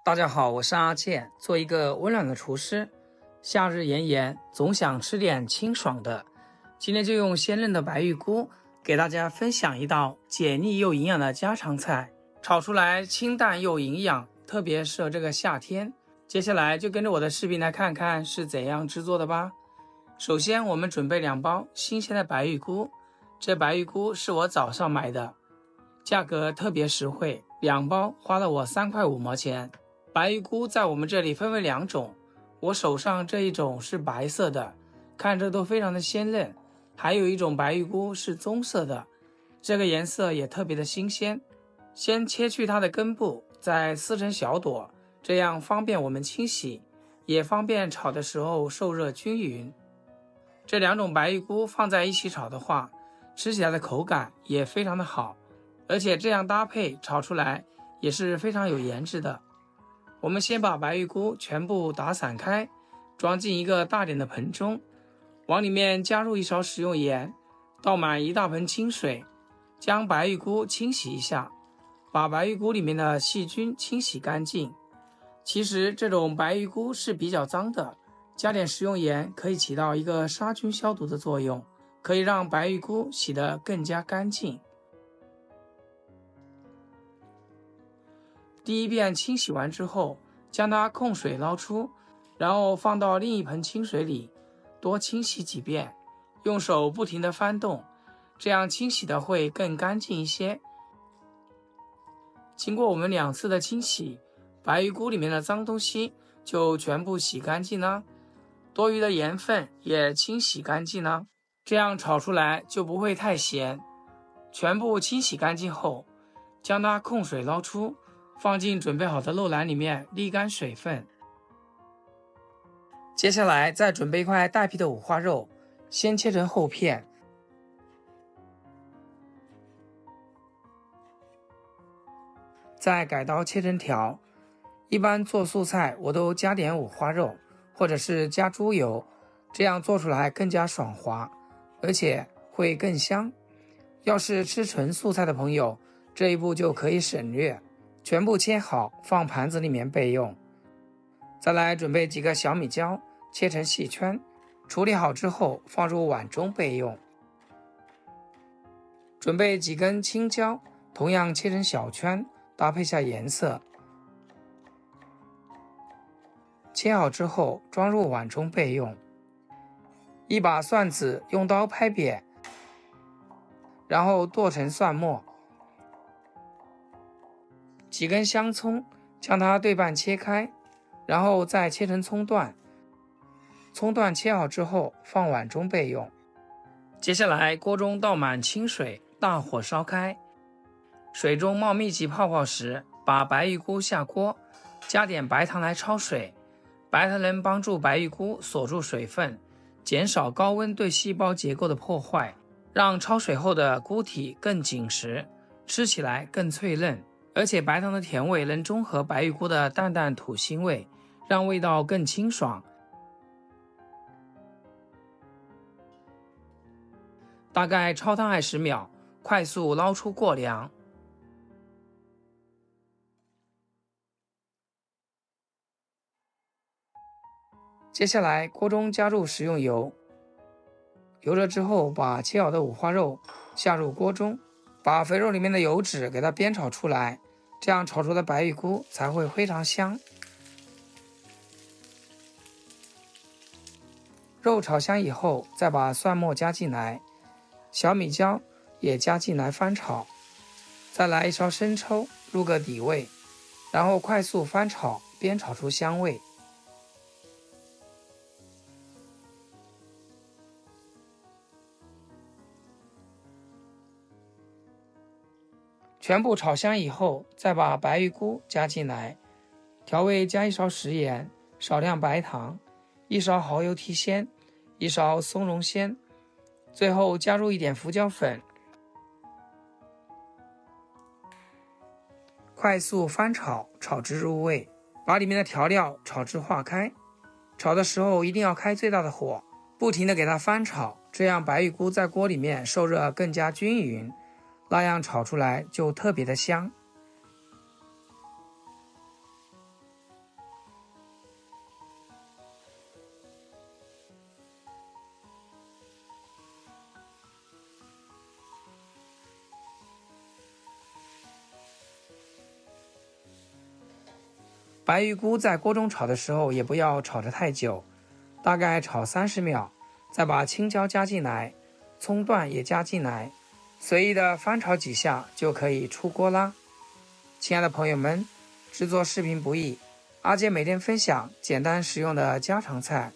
大家好，我是阿健，做一个温暖的厨师。夏日炎炎，总想吃点清爽的。今天就用鲜嫩的白玉菇给大家分享一道解腻又营养的家常菜，炒出来清淡又营养，特别适合这个夏天。接下来就跟着我的视频来看看是怎样制作的吧。首先我们准备2包新鲜的白玉菇，这白玉菇是我早上买的，价格特别实惠，2包花了我3块5毛钱。白玉菇在我们这里分为2种，我手上这一种是白色的，看着都非常的鲜嫩，还有一种白玉菇是棕色的，这个颜色也特别的新鲜。先切去它的根部，再撕成小朵，这样方便我们清洗，也方便炒的时候受热均匀。这2种白玉菇放在一起炒的话，吃起来的口感也非常的好，而且这样搭配炒出来也是非常有颜值的。我们先把白玉菇全部打散开，装进一个大点的盆中，往里面加入1勺食用盐，倒满1大盆清水，将白玉菇清洗一下，把白玉菇里面的细菌清洗干净。其实这种白玉菇是比较脏的，加点食用盐可以起到一个杀菌消毒的作用，可以让白玉菇洗得更加干净。第一遍清洗完之后，将它控水捞出，然后放到另一盆清水里，多清洗几遍，用手不停地翻动，这样清洗的会更干净一些。经过我们2次的清洗，白玉菇里面的脏东西就全部洗干净了，多余的盐分也清洗干净了，这样炒出来就不会太咸。全部清洗干净后，将它控水捞出，放进准备好的肉篮里面沥干水分。接下来再准备一块带皮的五花肉，先切成厚片，再改刀切成条。一般做素菜我都加点五花肉，或者是加猪油，这样做出来更加爽滑，而且会更香。要是吃纯素菜的朋友，这一步就可以省略。全部切好，放盘子里面备用。再来准备几个小米椒，切成细圈，处理好之后放入碗中备用。准备几根青椒，同样切成小圈，搭配下颜色。切好之后装入碗中备用。一把蒜子用刀拍扁，然后剁成蒜末。几根香葱，将它对半切开，然后再切成葱段。葱段切好之后放碗中备用。接下来锅中倒满清水，大火烧开，水中冒密集泡泡时，把白玉菇下锅，加点白糖来焯水。白糖能帮助白玉菇锁住水分，减少高温对细胞结构的破坏，让焯水后的菇体更紧实，吃起来更脆嫩。而且白糖的甜味能中和白玉菇的淡淡土腥味，让味道更清爽。大概焯烫20秒，快速捞出过凉。接下来锅中加入食用油，油热之后把切好的五花肉下入锅中，把肥肉里面的油脂给它煸炒出来，这样炒出的白玉菇才会非常香。肉炒香以后，再把蒜末加进来，小米椒也加进来翻炒，再来1勺生抽入个底味，然后快速翻炒，煸炒出香味。全部炒香以后，再把白玉菇加进来，调味加1勺食盐，少量白糖，1勺蚝油提鲜，1勺松茸鲜，最后加入一点胡椒粉，快速翻炒，炒至入味，把里面的调料炒至化开。炒的时候一定要开最大的火，不停地给它翻炒，这样白玉菇在锅里面受热更加均匀，那样炒出来就特别的香。白玉菇在锅中炒的时候也不要炒得太久，大概炒30秒，再把青椒加进来，葱段也加进来，随意的翻炒几下就可以出锅啦。亲爱的朋友们，制作视频不易，阿杰每天分享简单实用的家常菜。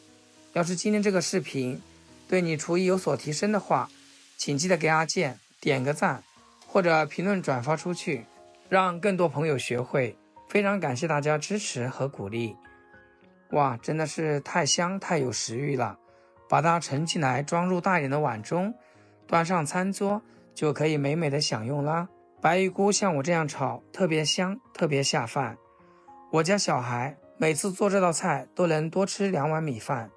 要是今天这个视频对你厨艺有所提升的话，请记得给阿健点个赞，或者评论转发出去，让更多朋友学会。非常感谢大家支持和鼓励。哇，真的是太香太有食欲了，把它盛起来装入大一点的碗中，端上餐桌就可以美美的享用啦。白玉菇像我这样炒特别香，特别下饭。我家小孩每次做这道菜都能多吃2碗米饭，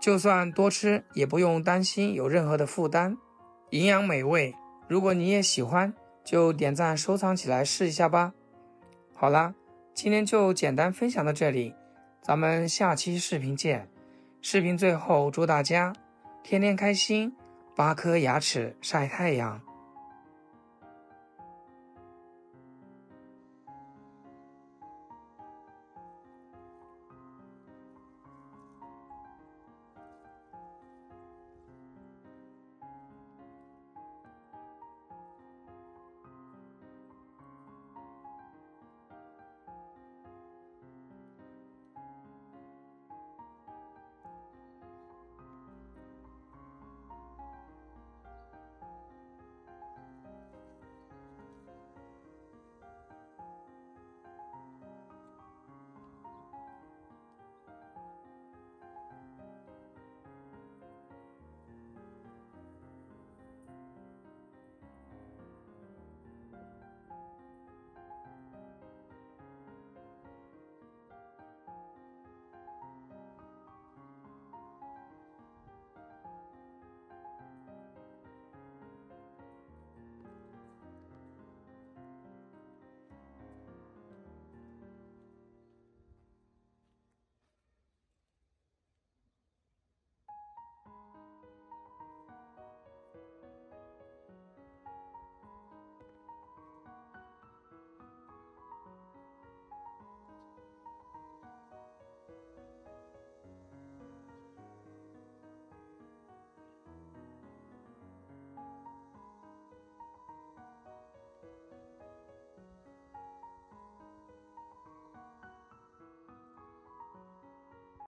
就算多吃也不用担心有任何的负担，营养美味。如果你也喜欢，就点赞收藏起来试一下吧。好啦，今天就简单分享到这里，咱们下期视频见。视频最后祝大家天天开心，8颗牙齿晒太阳。